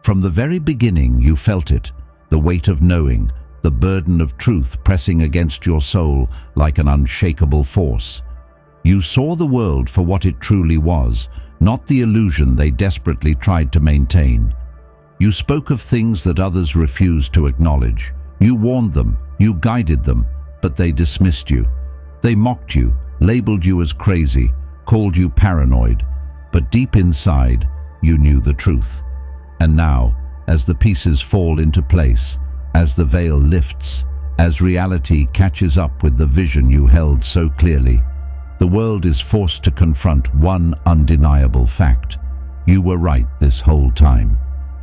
From the very beginning you felt it, the weight of knowing, the burden of truth pressing against your soul like an unshakable force. You saw the world for what it truly was, not the illusion they desperately tried to maintain. You spoke of things that others refused to acknowledge. You warned them, you guided them, but they dismissed you. They mocked you, labeled you as crazy, called you paranoid, but deep inside, you knew the truth. And now, as the pieces fall into place, as the veil lifts, as reality catches up with the vision you held so clearly, the world is forced to confront one undeniable fact. You were right this whole time.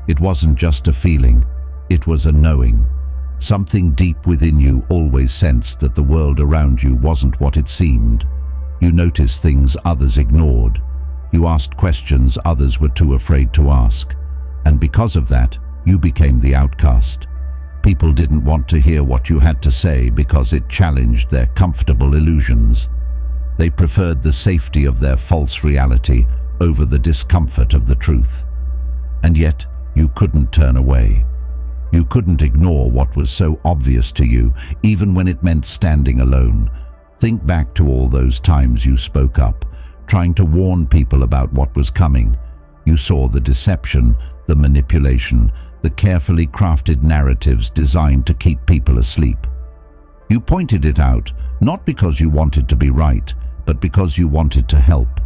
It wasn't just a feeling, it was a knowing. Something deep within you always sensed that the world around you wasn't what it seemed. You noticed things others ignored. You asked questions others were too afraid to ask. And because of that, you became the outcast. People didn't want to hear what you had to say because it challenged their comfortable illusions. They preferred the safety of their false reality over the discomfort of the truth. And yet, you couldn't turn away. You couldn't ignore what was so obvious to you, even when it meant standing alone. Think back to all those times you spoke up, trying to warn people about what was coming. You saw the deception, the manipulation, the carefully crafted narratives designed to keep people asleep. You pointed it out, not because you wanted to be right, but because you wanted to help.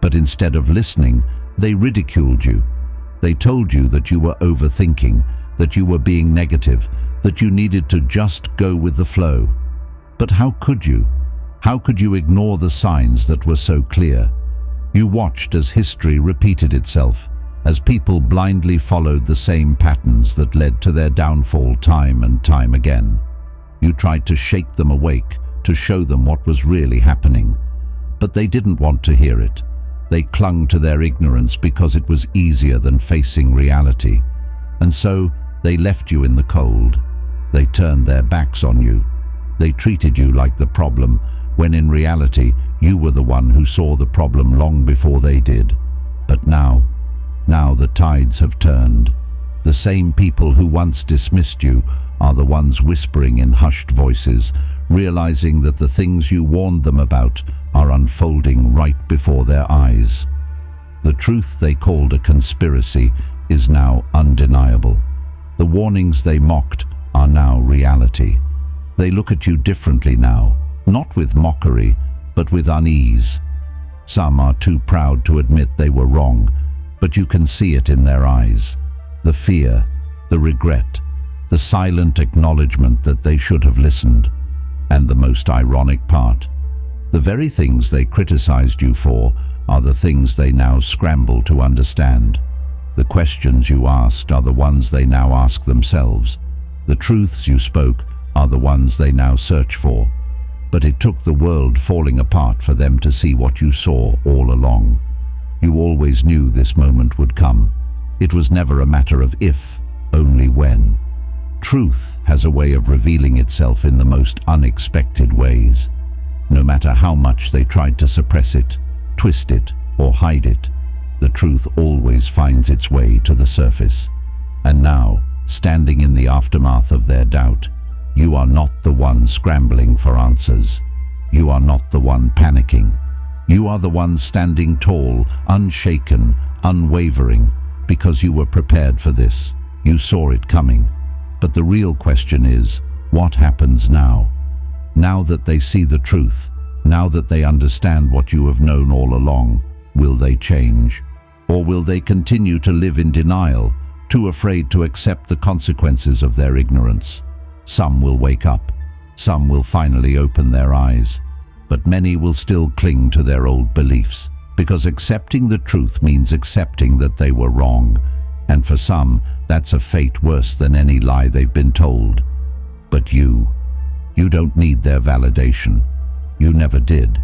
But instead of listening, they ridiculed you. They told you that you were overthinking, that you were being negative, that you needed to just go with the flow. But how could you? How could you ignore the signs that were so clear? You watched as history repeated itself, as people blindly followed the same patterns that led to their downfall time and time again. You tried to shake them awake, to show them what was really happening. But they didn't want to hear it. They clung to their ignorance because it was easier than facing reality. And so, they left you in the cold. They turned their backs on you. They treated you like the problem, when in reality, you were the one who saw the problem long before they did. But now the tides have turned. The same people who once dismissed you are the ones whispering in hushed voices, realizing that the things you warned them about are unfolding right before their eyes. The truth they called a conspiracy is now undeniable. The warnings they mocked are now reality. They look at you differently now, not with mockery, but with unease. Some are too proud to admit they were wrong, but you can see it in their eyes. The fear, the regret, the silent acknowledgement that they should have listened. And the most ironic part, the very things they criticized you for are the things they now scramble to understand. The questions you asked are the ones they now ask themselves. The truths you spoke are the ones they now search for. But it took the world falling apart for them to see what you saw all along. You always knew this moment would come. It was never a matter of if, only when. Truth has a way of revealing itself in the most unexpected ways. No matter how much they tried to suppress it, twist it, or hide it, the truth always finds its way to the surface. And now, standing in the aftermath of their doubt, you are not the one scrambling for answers. You are not the one panicking. You are the one standing tall, unshaken, unwavering, because you were prepared for this. You saw it coming. But the real question is, what happens now? Now that they see the truth, now that they understand what you have known all along, will they change? Or will they continue to live in denial, too afraid to accept the consequences of their ignorance? Some will wake up. Some will finally open their eyes. But many will still cling to their old beliefs, because accepting the truth means accepting that they were wrong. And for some, that's a fate worse than any lie they've been told. But you don't need their validation. You never did.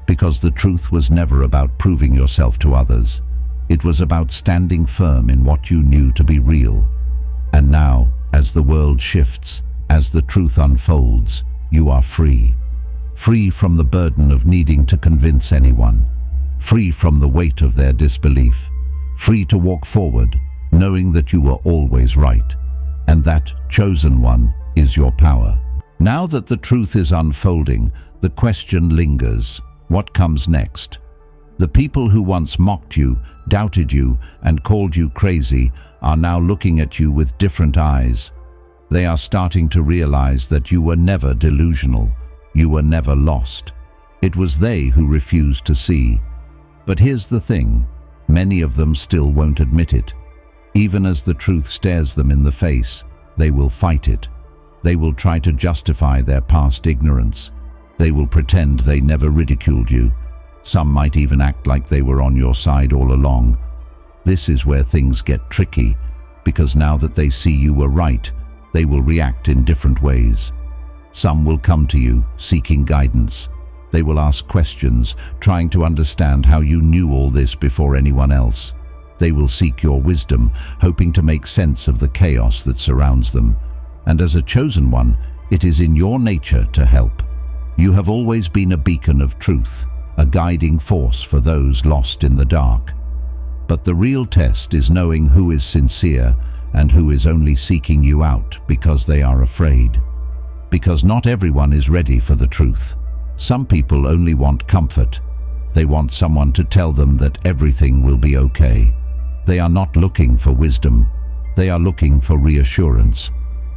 Because the truth was never about proving yourself to others. It was about standing firm in what you knew to be real. And now, as the world shifts, as the truth unfolds, you are free. Free from the burden of needing to convince anyone. Free from the weight of their disbelief. Free to walk forward, knowing that you were always right, and that chosen one is your power. Now that the truth is unfolding, the question lingers: what comes next? The people who once mocked you, doubted you, and called you crazy are now looking at you with different eyes. They are starting to realize that you were never delusional, you were never lost. It was they who refused to see. But here's the thing, many of them still won't admit it. Even as the truth stares them in the face, they will fight it. They will try to justify their past ignorance. They will pretend they never ridiculed you. Some might even act like they were on your side all along. This is where things get tricky, because now that they see you were right, they will react in different ways. Some will come to you, seeking guidance. They will ask questions, trying to understand how you knew all this before anyone else. They will seek your wisdom, hoping to make sense of the chaos that surrounds them. And as a chosen one, it is in your nature to help. You have always been a beacon of truth, a guiding force for those lost in the dark. But the real test is knowing who is sincere and who is only seeking you out because they are afraid. Because not everyone is ready for the truth. Some people only want comfort. They want someone to tell them that everything will be okay. They are not looking for wisdom. They are looking for reassurance.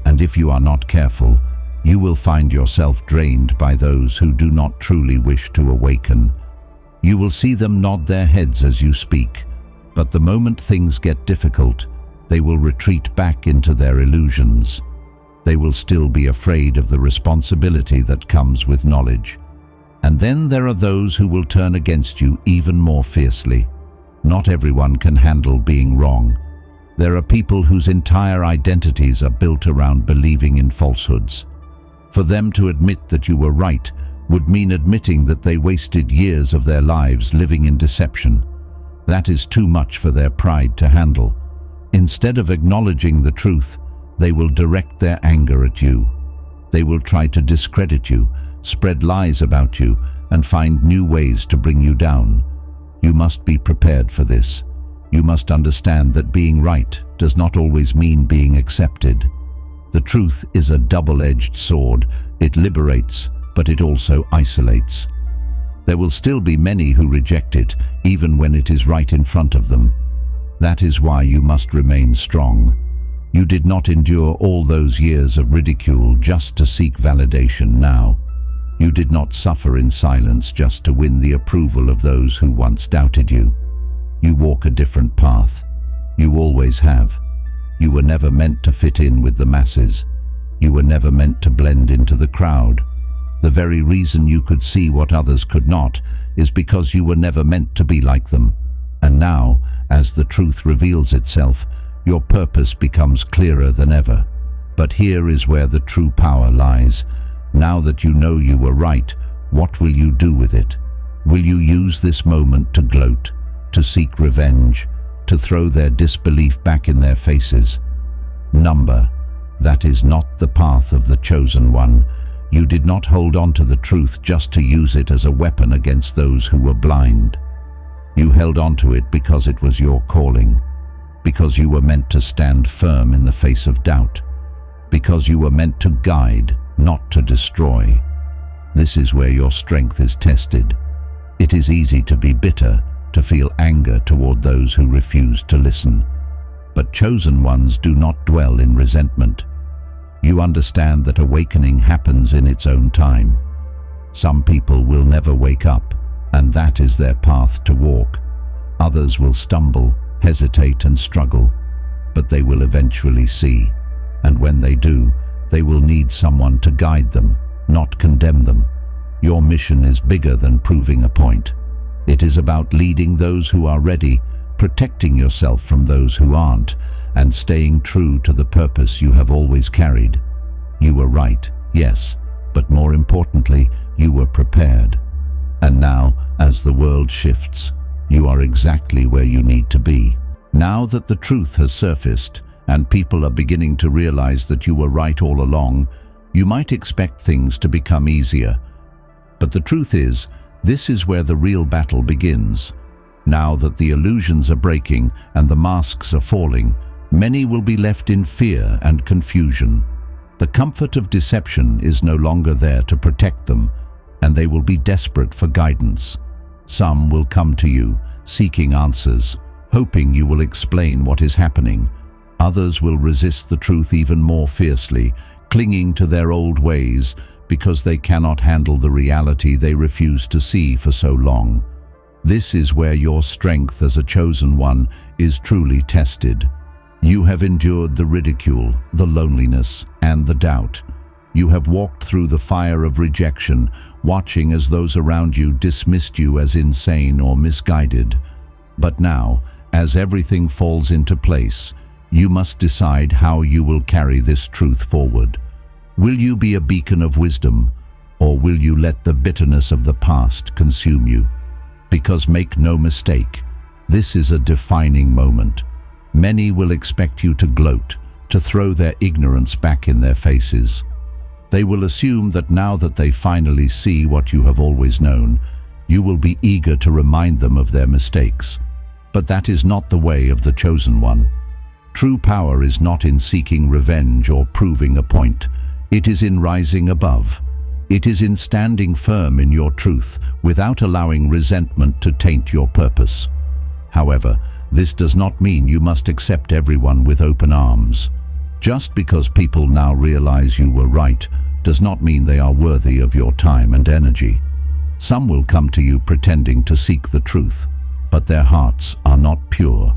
And if you are not careful, you will find yourself drained by those who do not truly wish to awaken. You will see them nod their heads as you speak, but the moment things get difficult, they will retreat back into their illusions. They will still be afraid of the responsibility that comes with knowledge. And then there are those who will turn against you even more fiercely. Not everyone can handle being wrong. There are people whose entire identities are built around believing in falsehoods. For them to admit that you were right would mean admitting that they wasted years of their lives living in deception. That is too much for their pride to handle. Instead of acknowledging the truth, they will direct their anger at you. They will try to discredit you, spread lies about you, and find new ways to bring you down. You must be prepared for this. You must understand that being right does not always mean being accepted. The truth is a double-edged sword. It liberates, but it also isolates. There will still be many who reject it, even when it is right in front of them. That is why you must remain strong. You did not endure all those years of ridicule just to seek validation now. You did not suffer in silence just to win the approval of those who once doubted you. You walk a different path. You always have. You were never meant to fit in with the masses. You were never meant to blend into the crowd. The very reason you could see what others could not is because you were never meant to be like them. And now, as the truth reveals itself, your purpose becomes clearer than ever. But here is where the true power lies. Now that you know you were right, what will you do with it? Will you use this moment to gloat, to seek revenge, to throw their disbelief back in their faces? Number, that is not the path of the chosen one. You did not hold on to the truth just to use it as a weapon against those who were blind. You held on to it because it was your calling, because you were meant to stand firm in the face of doubt, because you were meant to guide, not to destroy. This is where your strength is tested. It is easy to be bitter, to feel anger toward those who refuse to listen. But chosen ones do not dwell in resentment. You understand that awakening happens in its own time. Some people will never wake up, and that is their path to walk. Others will stumble, hesitate, and struggle, but they will eventually see. And when they do, they will need someone to guide them, not condemn them. Your mission is bigger than proving a point. It is about leading those who are ready, protecting yourself from those who aren't, and staying true to the purpose you have always carried. You were right, yes, but more importantly, you were prepared. And now, as the world shifts, you are exactly where you need to be. Now that the truth has surfaced, and people are beginning to realize that you were right all along, you might expect things to become easier. But the truth is, this is where the real battle begins. Now that the illusions are breaking and the masks are falling, Many will be left in fear and confusion. The comfort of deception is no longer there to protect them, and they will be desperate for guidance. Some will come to you, seeking answers, hoping you will explain what is happening. Others will resist the truth even more fiercely, clinging to their old ways because they cannot handle the reality they refused to see for so long. This is where your strength as a chosen one is truly tested. You have endured the ridicule, the loneliness, and the doubt. You have walked through the fire of rejection, watching as those around you dismissed you as insane or misguided. But now, as everything falls into place, you must decide how you will carry this truth forward. Will you be a beacon of wisdom, or will you let the bitterness of the past consume you? Because make no mistake, this is a defining moment. Many will expect you to gloat, to throw their ignorance back in their faces. They will assume that now that they finally see what you have always known, you will be eager to remind them of their mistakes. But that is not the way of the chosen one. True power is not in seeking revenge or proving a point. It is in rising above. It is in standing firm in your truth without allowing resentment to taint your purpose. However, this does not mean you must accept everyone with open arms. Just because people now realize you were right does not mean they are worthy of your time and energy. Some will come to you pretending to seek the truth, but their hearts are not pure.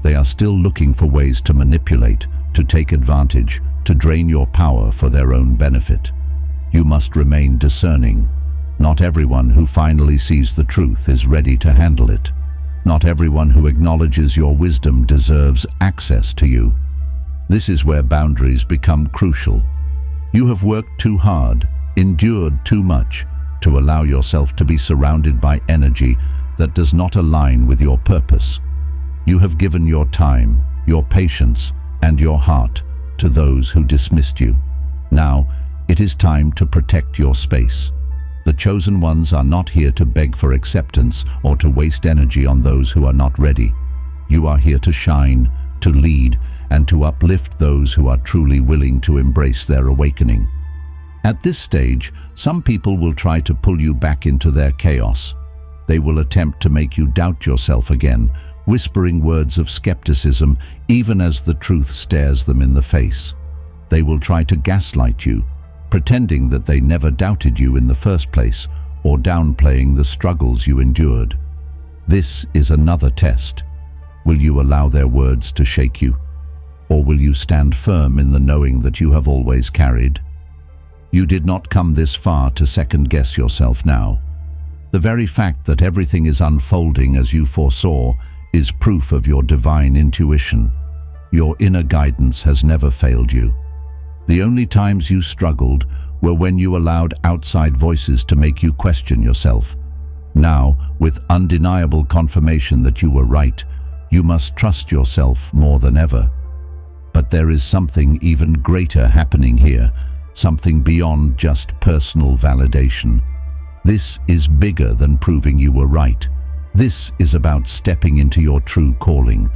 They are still looking for ways to manipulate, to take advantage, to drain your power for their own benefit. You must remain discerning. Not everyone who finally sees the truth is ready to handle it. Not everyone who acknowledges your wisdom deserves access to you. This is where boundaries become crucial. You have worked too hard, endured too much, to allow yourself to be surrounded by energy that does not align with your purpose. You have given your time, your patience, and your heart to those who dismissed you. Now, it is time to protect your space. The chosen ones are not here to beg for acceptance or to waste energy on those who are not ready. You are here to shine, to lead, and to uplift those who are truly willing to embrace their awakening. At this stage, some people will try to pull you back into their chaos. They will attempt to make you doubt yourself again, whispering words of skepticism even as the truth stares them in the face. They will try to gaslight you, pretending that they never doubted you in the first place, or downplaying the struggles you endured. This is another test. Will you allow their words to shake you? Or will you stand firm in the knowing that you have always carried? You did not come this far to second-guess yourself now. The very fact that everything is unfolding as you foresaw is proof of your divine intuition. Your inner guidance has never failed you. The only times you struggled were when you allowed outside voices to make you question yourself. Now, with undeniable confirmation that you were right, you must trust yourself more than ever. But there is something even greater happening here, something beyond just personal validation. This is bigger than proving you were right. This is about stepping into your true calling,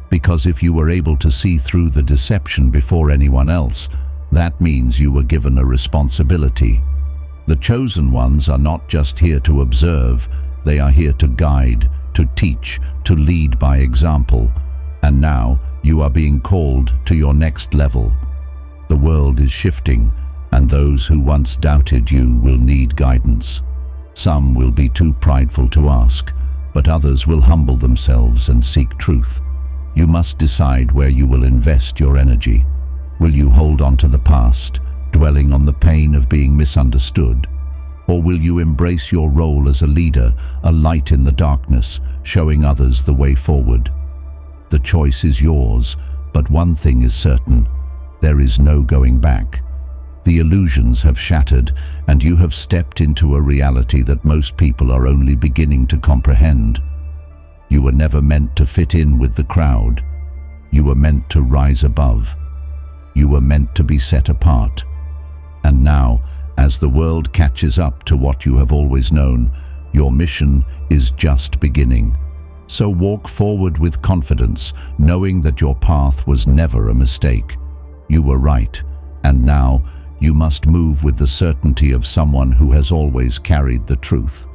because if you were able to see through the deception before anyone else, that means you were given a responsibility. The chosen ones are not just here to observe, they are here to guide, to teach, to lead by example. And now you are being called to your next level. The world is shifting, and those who once doubted you will need guidance. Some will be too prideful to ask, but others will humble themselves and seek truth. You must decide where you will invest your energy. Will you hold on to the past, dwelling on the pain of being misunderstood? Or will you embrace your role as a leader, a light in the darkness, showing others the way forward? The choice is yours, but one thing is certain: there is no going back. The illusions have shattered, and you have stepped into a reality that most people are only beginning to comprehend. You were never meant to fit in with the crowd. You were meant to rise above. You were meant to be set apart. And now, as the world catches up to what you have always known, your mission is just beginning. So walk forward with confidence, knowing that your path was never a mistake. You were right, and now you must move with the certainty of someone who has always carried the truth.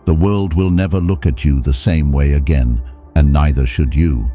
The world will never look at you the same way again, and neither should you.